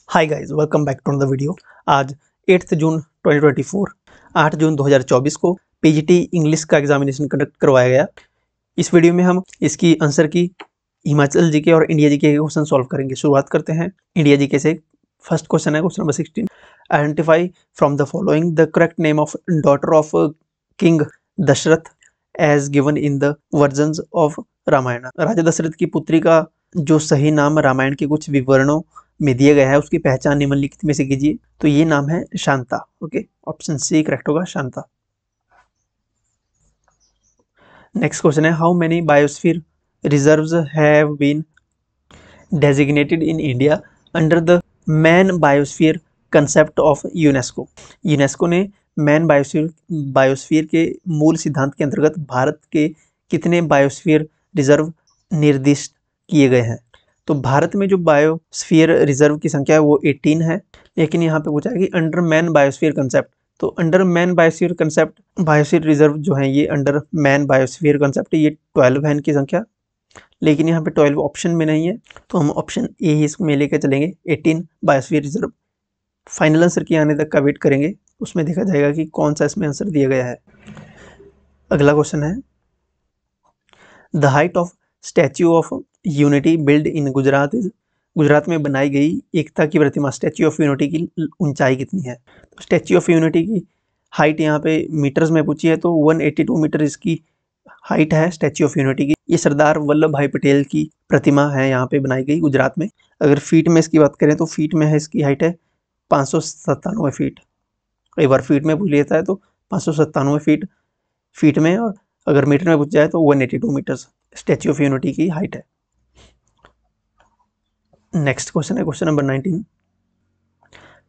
Hi guys, welcome back to the video. आज 8 जून 2024 8 जून 2024 को पीजीटी इंग्लिश का एग्जामिनेशन कंडक्ट करवाया गया। इस वीडियो में हम इसकी आंसर की हिमाचल जीके और इंडिया जीके के क्वेश्चन सॉल्व करेंगे। शुरुआत करते हैं इंडिया जीके से। फर्स्ट क्वेश्चन है question number 16। Identify from the following the correct name of daughter of king Dasharath as given in the versions of Ramayana. राजा दशरथ की पुत्री का जो सही नाम रामायण के कुछ विवरणों में दिया गया है उसकी पहचान निम्नलिखित में से कीजिए। तो ये नाम है Shanta. Okay, option C correct होगा, शांता। नेक्स्ट क्वेश्चन है how many biosphere reserves have been designated in India under the man biosphere concept of UNESCO. UNESCO ने मैन बायोस्फीयर के मूल सिद्धांत के अंतर्गत भारत के कितने बायोस्फीयर रिजर्व निर्दिष्ट किए गए हैं। तो भारत में जो बायोस्फीयर रिजर्व की संख्या है वो 18 है, लेकिन यहाँ पे पूछा है कि अंडर मैन बायोस्फीयर कंसेप्ट। तो under man biosphere concept biosphere reserve जो है ये अंडर मैन बायोस्फीयर कंसेप्ट ये 12 है इनकी संख्या, लेकिन यहाँ पे 12 ऑप्शन में नहीं है, तो हम ऑप्शन ए ही इसमें लेकर चलेंगे, 18 बायोस्फीयर रिजर्व। फाइनल आंसर के आने तक का वेट करेंगे, उसमें देखा जाएगा कि कौन सा इसमें आंसर दिया गया है। अगला क्वेश्चन है the height of statue of unity build in Gujarat is. Gujarat में बनाई गई एकता की प्रतिमा स्टैच्यू ऑफ यूनिटी की ऊंचाई कितनी है। तो स्टैच्यू ऑफ यूनिटी की हाइट यहाँ पे मीटर्स में पूछी है, तो 182 मीटर इसकी हाइट है स्टैच्यू ऑफ यूनिटी की। ये सरदार वल्लभ भाई पटेल की प्रतिमा है, यहाँ पे बनाई गई गुजरात में। अगर फीट में इसकी बात करें तो फीट में है इसकी हाइट है 597 फीट। कई बार फीट में पूछ लेता है तो 597 फीट में, और अगर मीटर में पूछ जाए तो 182 मीटर्स स्टैच्यू ऑफ यूनिटी की हाइट है। नेक्स्ट क्वेश्चन है question number 19।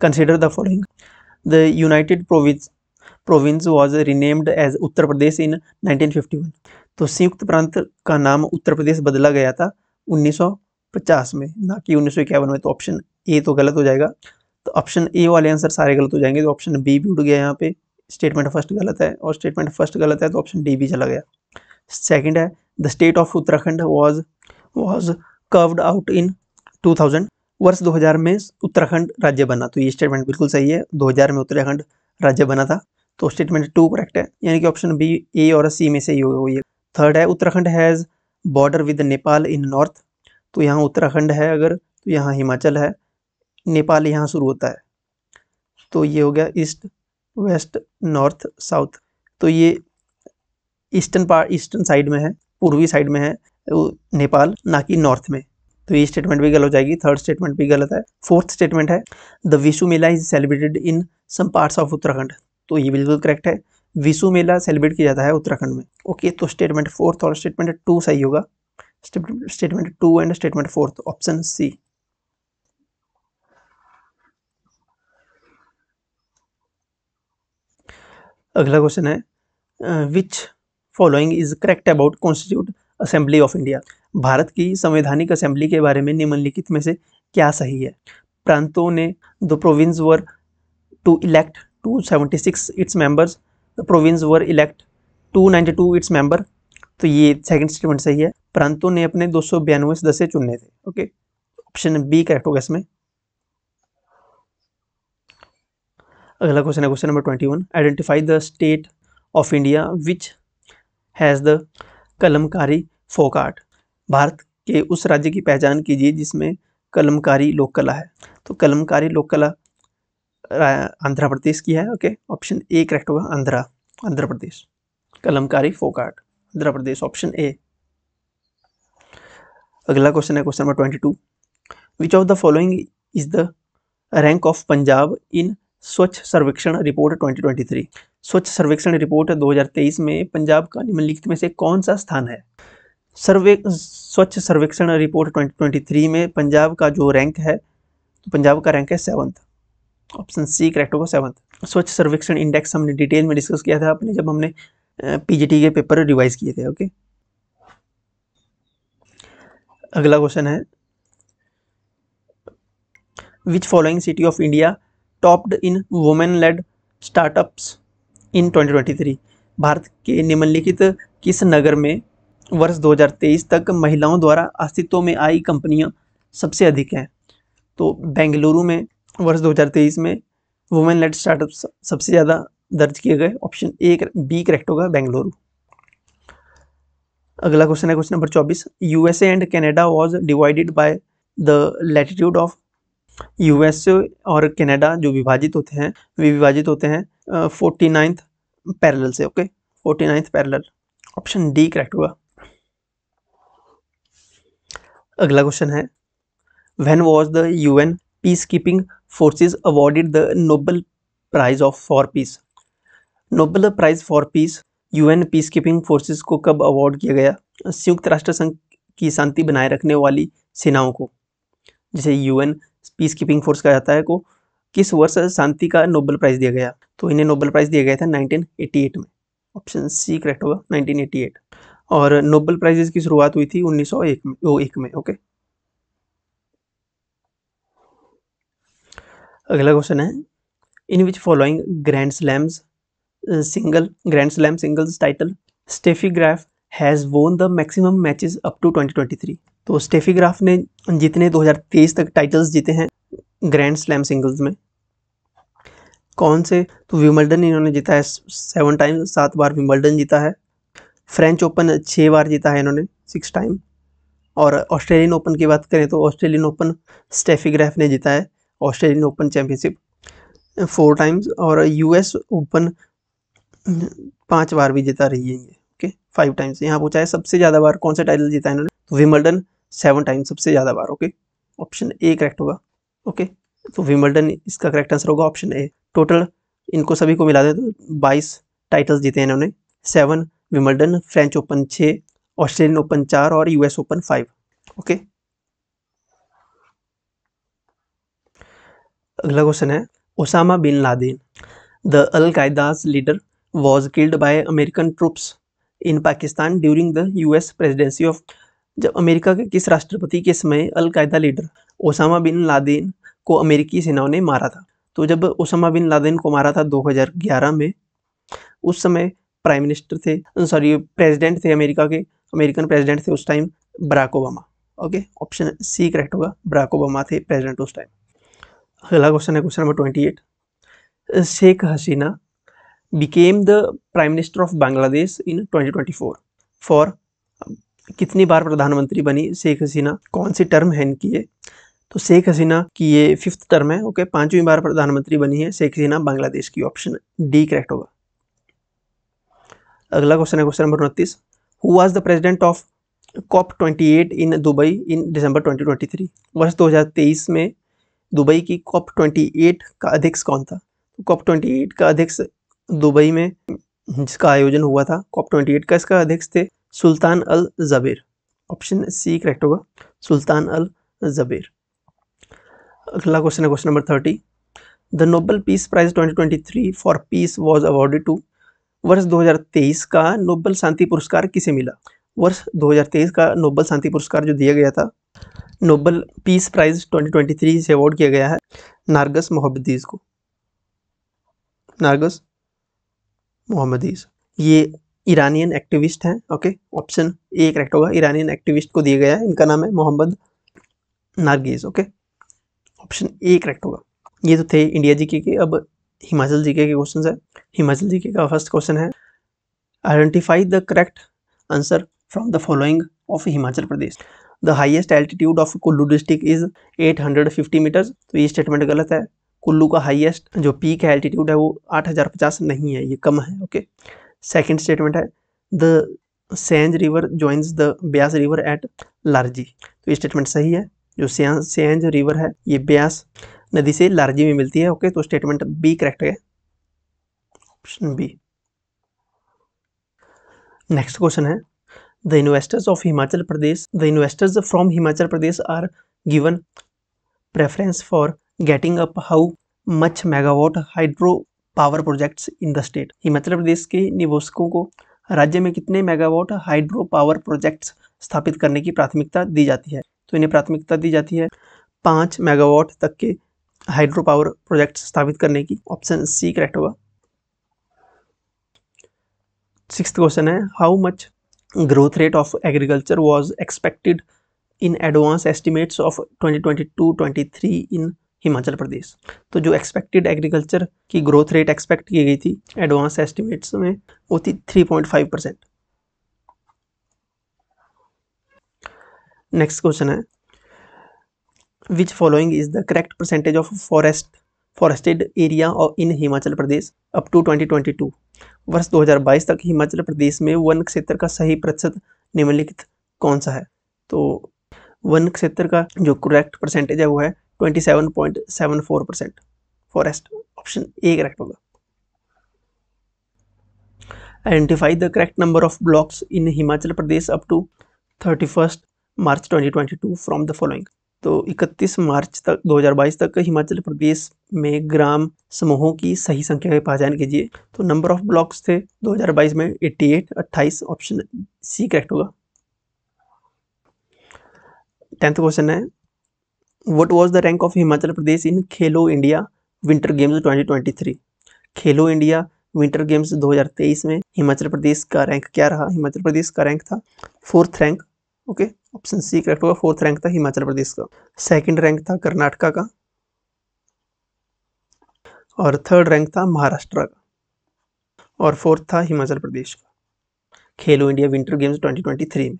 Consider the following the United Province was renamed as Uttar Pradesh in 1951। तो संयुक्त प्रांत का नाम उत्तर प्रदेश बदला गया था 1950 में, ना कि 1951 में। तो ऑप्शन ए तो गलत हो जाएगा, तो ऑप्शन ए वाले आंसर सारे गलत हो जाएंगे। तो ऑप्शन बी भी उड़ गया, यहाँ पे स्टेटमेंट फर्स्ट गलत है, और स्टेटमेंट फर्स्ट गलत है तो ऑप्शन डी भी चला गया। सेकंड है the state of Uttarakhand was curved out in 2000। वर्ष 2000 में उत्तराखंड राज्य बना। तो ये स्टेटमेंट बिल्कुल सही है, 2000 में उत्तराखंड राज्य बना था। तो स्टेटमेंट 2 करेक्ट है, यानी कि ऑप्शन बी, ए और सी में से ही होगा ये। थर्ड है Uttarakhand has border with Nepal in north. तो यहाँ उत्तराखंड है अगर, तो यहाँ हिमाचल है, नेपाल यहाँ शुरू होता है, तो ये हो गया ईस्ट वेस्ट नॉर्थ साउथ। तो ये ईस्टर्न साइड में है, पूर्वी साइड में है नेपाल, ना कि नॉर्थ में। तो ये स्टेटमेंट भी गलत हो जाएगी, थर्ड स्टेटमेंट भी गलत है। फोर्थ स्टेटमेंट है the Vishu mela is celebrated in some parts of Uttarakhand. तो ये बिल्कुल करेक्ट है, विशु मेला सेलिब्रेट किया जाता है उत्तराखंड में। ओके, तो स्टेटमेंट फोर्थ और स्टेटमेंट 2 सही होगा, statement 2 and statement fourth, option C. अगला क्वेश्चन है which following is correct about constitute assembly of India. भारत की संवैधानिक असेंबली के बारे में निम्नलिखित में से क्या सही है। प्रांतों ने the province were to elect 276 its members, the province were elect 292 its member. तो ये सेकंड स्टेटमेंट सही है, प्रांतों ने अपने 292 सदस्य चुने थे। ओके, ऑप्शन बी करेक्ट होगा इसमें। अगला क्वेश्चन है question number 21। Identify the state of India which has the Kalamkari folk art. भारत के उस राज्य की पहचान कीजिए जिसमें कलमकारी लोक कला है। तो कलमकारी लोक कला आंध्र प्रदेश की है। ओके, ऑप्शन ए करेक्ट होगा, Andhra Pradesh, Kalamkari folk art Andhra Pradesh, option A. अगला क्वेश्चन है question number 22। Which of the following is the rank of Punjab in Swachh Survekshan report 2023। स्वच्छ सर्वेक्षण रिपोर्ट 2023 में पंजाब का निम्नलिखित में से कौन सा स्थान है। स्वच्छ सर्वेक्षण रिपोर्ट 2023 में पंजाब का जो रैंक है, तो पंजाब का रैंक है 7th, ऑप्शन सी करेक्ट होगा, 7th। स्वच्छ सर्वेक्षण इंडेक्स हमने डिटेल में डिस्कस किया था अपने, जब हमने पीजीटी के पेपर रिवाइज किए थे। ओके, अगला क्वेश्चन है which following city of India topped in women lead startups इन 2023। भारत के निम्नलिखित किस नगर में वर्ष 2023 तक महिलाओं द्वारा अस्तित्व में आई कंपनियां सबसे अधिक हैं। तो बेंगलुरु में वर्ष 2023 में वुमेन लेड स्टार्टअप सबसे ज़्यादा दर्ज किए गए। ऑप्शन ए बी करेक्ट होगा, बेंगलुरु। अगला क्वेश्चन है question number 24। USA and Canada was divided by the latitude of. USA और कनाडा जो विभाजित होते हैं, वे विभाजित होते हैं 49th पैरेलल से। Okay, 49th parallel, option D correct होगा। अगला क्वेश्चन है when was the UN peace keeping forces awarded the Nobel prize for peace. Nobel prize for peace UN peace keeping forces को कब अवार्ड किया गया? संयुक्त राष्ट्र संघ की शांति बनाए रखने वाली सेनाओं को, जिसे यूएन पीस कीपिंग फोर्स कहा जाता है, को किस वर्ष शांति का नोबेल प्राइज दिया गया? तो इन्हें नोबेल प्राइज दिया गया था 1988 में। ऑप्शन सी करेक्ट होगा, 1988। और नोबेल प्राइजेस की शुरुआत हुई थी 1901 में। ओके, अगला क्वेश्चन है in which following grand slam singles title Steffi Graf has won the maximum matches up to 2023। तो स्टेफी ग्राफ ने जितने 2023 तक टाइटल्स जीते हैं ग्रैंड स्लैम सिंगल्स में, कौन से? तो विंबलडन इन्होंने जीता है 7 टाइम, 7 बार विंबलडन जीता है। फ्रेंच ओपन 6 बार जीता है इन्होंने, 6 टाइम। और ऑस्ट्रेलियन ओपन की बात करें तो ऑस्ट्रेलियन ओपन स्टेफी ग्राफ ने जीता है ऑस्ट्रेलियन ओपन चैंपियनशिप 4 टाइम्स। और यूएस ओपन 5 बार भी जीता रही है ये। Okay, 5 times. यहाँ पूछा है सबसे ज़्यादा बार कौन सा टाइटल जीता है इन्होंने, तो विंबलडन 7 टाइम सबसे ज़्यादा बार। ओके, ऑप्शन ए करेक्ट होगा। ओके, तो विंबलडन इसका करेक्ट आंसर होगा, ऑप्शन ए। टोटल इनको सभी को मिला दे तो 22 टाइटल्स जीते हैं इन्होंने। 7 Wimbledon, French Open 6, Australian Open 4 और यूएस ओपन 5। ओके, अगला क्वेश्चन है Osama bin Laden the al Qaeda's leader was killed by American troops in Pakistan during the US presidency of. जब अमेरिका के किस राष्ट्रपति के समय al Qaeda leader Osama bin Laden को अमेरिकी सेनाओं ने मारा था? तो जब ओसामा बिन लादेन को मारा था 2011 में, उस समय प्राइम मिनिस्टर थे, सॉरी प्रेसिडेंट थे अमेरिका के, अमेरिकन प्रेसिडेंट थे उस time Barack Obama. Okay, option C correct होगा, बराक ओबामा थे प्रेसिडेंट उस टाइम। अगला क्वेश्चन है question number 28। Sheikh Hasina became the Prime Minister of Bangladesh in 2024 four. कितनी बार प्रधानमंत्री बनी शेख हसीना, कौन सी टर्म है इनकी ये? तो शेख हसीना की ये 5th टर्म है। ओके, 5वीं बार प्रधानमंत्री बनी है शेख हसीना बांग्लादेश की, ऑप्शन डी करेक्ट होगा। अगला क्वेश्चन है question number 29। Who was the president of COP28 in Dubai in December 2023। वर्ष 2023 में दुबई की COP28 का अध्यक्ष कौन था? तो COP28 का अध्यक्ष दुबई में जिसका आयोजन हुआ था COP28 का, इसका अध्यक्ष थे सुल्तान अल जबेर। ऑप्शन सी करेक्ट होगा, सुल्तान अल जबेर। अगला क्वेश्चन है question number 30। The Nobel peace prize 2023 for peace was awarded to. वर्ष 2023 का नोबेल शांति पुरस्कार किसे मिला? वर्ष 2023 का नोबेल शांति पुरस्कार जो दिया गया था, नोबेल पीस प्राइज 2023 से अवॉर्ड किया गया है नारगस मोहम्मदीज को। नारगस मोहम्मदीज ये ईरानियन एक्टिविस्ट हैं। ओके, ऑप्शन ए करेक्ट होगा, ईरानियन एक्टिविस्ट को दिया गया है, इनका नाम है Mohammad Narges. Okay, option A correct होगा। ये तो थे इंडिया जीके के। अब हिमाचल जीके के क्वेश्चन है। हिमाचल जीके का फर्स्ट क्वेश्चन है identify the correct answer from the following of Himachal Pradesh. The highest altitude of Kullu district is 850 meters. तो ये स्टेटमेंट गलत है। कुल्लू का हाईएस्ट जो पीक है एल्टीट्यूड है वो 8050 नहीं है, ये कम है। ओके, सेकंड स्टेटमेंट है the Sainz river joins the Beas river eight Larji. तो ये स्टेटमेंट सही है। जो सेंज रिवर है ये ब्यास नदी से लारजी में मिलती है। ओके, तो स्टेटमेंट बी करेक्ट है, ऑप्शन बी। नेक्स्ट क्वेश्चन है the investors of Himachal Pradesh, the investors from Himachal Pradesh are given preference for getting up how much megawatt hydro power projects in the state. Himachal Pradesh के निवेशकों को राज्य में कितने मेगावाट हाइड्रो पावर प्रोजेक्ट्स स्थापित करने की प्राथमिकता दी जाती है? तो इन्हें प्राथमिकता दी जाती है 5 मेगावाट तक के हाइड्रो पावर प्रोजेक्ट स्थापित करने की। ऑप्शन सी करेक्ट होगा। सिक्स्थ क्वेश्चन है how much growth rate of agriculture was expected in advance estimates of 2022-23 इन हिमाचल प्रदेश। तो जो एक्सपेक्टेड एग्रीकल्चर की ग्रोथ रेट एक्सपेक्ट की गई थी एडवांस एस्टिमेट्स में वो थी 3.5%। नेक्स्ट क्वेश्चन है which following is the correct percentage of forested area in Himachal Pradesh up to 2022। वर्ष 2022 तक हिमाचल प्रदेश में वन क्षेत्र का सही प्रतिशत निम्नलिखित कौन सा है। तो वन क्षेत्र का जो करेक्ट परसेंटेज है वो है 27.74% फॉरेस्ट। ऑप्शन ए करेक्ट होगा। Identify the correct number of blocks in Himachal Pradesh up to 31 March 2022 from the following. तो 31 मार्च तक 2022 तक हिमाचल प्रदेश में ग्राम समूहों की सही संख्या की पहचान कीजिए। तो नंबर ऑफ ब्लॉक्स थे 2022 में 28। ऑप्शन सी करेक्ट होगा। 10th क्वेश्चन है what was the rank of Himachal Pradesh in Khelo India winter games 2023। Khelo India winter games 2023 में हिमाचल प्रदेश का रैंक क्या रहा। हिमाचल प्रदेश का रैंक था 4th rank. Okay, option C correct होगा। 4th रैंक था हिमाचल प्रदेश का। 2nd रैंक था कर्नाटका का और 3rd रैंक था महाराष्ट्र का और 4th था हिमाचल प्रदेश का खेलो इंडिया विंटर गेम्स 2023 में।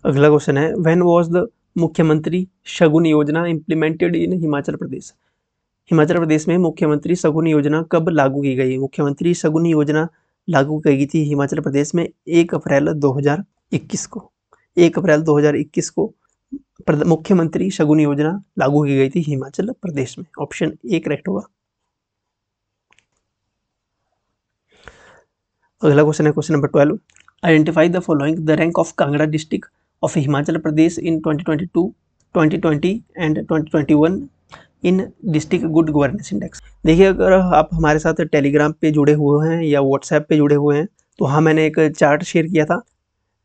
अगला क्वेश्चन है व्हेन वाज द मुख्यमंत्री शगुन योजना इम्प्लीमेंटेड इन हिमाचल प्रदेश। हिमाचल प्रदेश में मुख्यमंत्री शगुन योजना कब लागू की गई। मुख्यमंत्री शगुन योजना लागू की गई थी हिमाचल प्रदेश में 1 अप्रैल 2021 को। 1 अप्रैल 2021 को मुख्यमंत्री शगुन योजना लागू की गई थी हिमाचल प्रदेश में। ऑप्शन ए करेक्ट होगा। अगला क्वेश्चन है question number 12 identify the following the rank of Kangra district of Himachal Pradesh in 2022, 2020 and 2021 in district good governance index. देखिए अगर आप हमारे साथ टेलीग्राम पे जुड़े हुए हैं या व्हाट्सएप पे जुड़े हुए हैं तो हाँ मैंने एक चार्ट शेयर किया था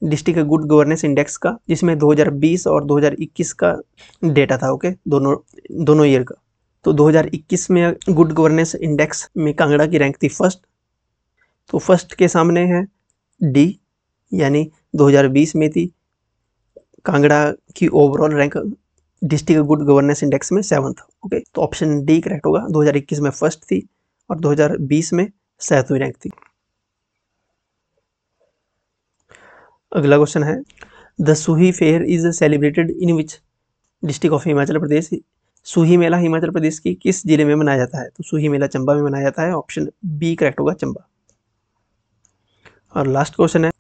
डिस्ट्रिक्ट गुड गवर्नेंस इंडेक्स का जिसमें 2020 और 2021 का डेटा था। ओके, दोनों ईयर का। तो 2021 में गुड गवर्नेंस इंडेक्स में कांगड़ा की रैंक थी फर्स्ट। तो फर्स्ट के सामने है डी, यानी 2020 में थी कांगड़ा की overall rank district good governance index में 7th। ओके, तो ऑप्शन डी करेक्ट होगा। 2021 में फर्स्ट थी और 2020 में 7वीं रैंक थी। अगला क्वेश्चन है the Suhi fair is celebrated in which district of Himachal Pradesh. Suhi मेला हिमाचल प्रदेश की किस जिले में मनाया जाता है। तो सूही मेला चंबा में मनाया जाता है। ऑप्शन बी करेक्ट होगा, चंबा। और लास्ट क्वेश्चन है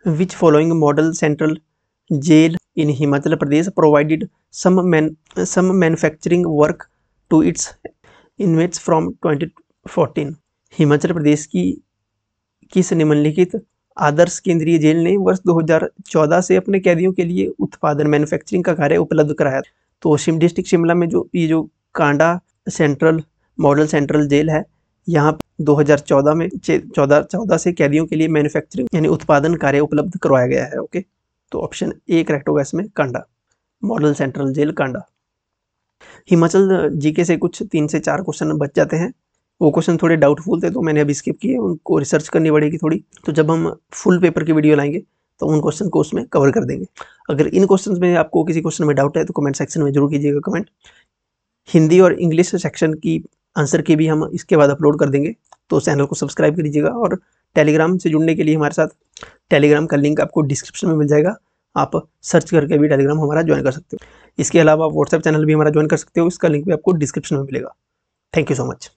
which following model central jail in Himachal Pradesh provided some manufacturing work to its inmates from 2014। Himachal Pradesh की किस निम्नलिखित आदर्श केंद्रीय जेल ने वर्ष 2014 से अपने कैदियों के लिए उत्पादन मैन्युफैक्चरिंग का कार्य उपलब्ध कराया। तो डिस्ट्रिक्ट शिमला में जो Kanda central model central jail है यहाँ 2014 में 14 से कैदियों के लिए मैन्युफैक्चरिंग यानी उत्पादन कार्य उपलब्ध करवाया गया है। ओके, तो ऑप्शन ए करेक्ट होगा इसमें, Kanda model central jail Kanda. Himachal GK से कुछ 3 से 4 क्वेश्चन बच जाते हैं। वो क्वेश्चन थोड़े डाउटफुल थे तो मैंने अभी स्किप किए, उनको रिसर्च करनी पड़ेगी थोड़ी। तो जब हम फुल पेपर की वीडियो लाएंगे तो उन क्वेश्चन को उसमें कवर कर देंगे। अगर इन क्वेश्चन में आपको किसी क्वेश्चन में डाउट है तो कमेंट सेक्शन में जरूर कीजिएगा कमेंट। हिंदी और इंग्लिश सेक्शन की आंसर की भी हम इसके बाद अपलोड कर देंगे, तो चैनल को सब्सक्राइब कीजिएगा। और टेलीग्राम से जुड़ने के लिए हमारे साथ टेलीग्राम का लिंक आपको डिस्क्रिप्शन में मिल जाएगा, आप सर्च करके भी टेलीग्राम हमारा ज्वाइन कर सकते हो। इसके अलावा आप व्हाट्सएप चैनल भी हमारा ज्वाइन कर सकते हो, इसका लिंक भी आपको डिस्क्रिप्शन में मिलेगा। Thank you so much.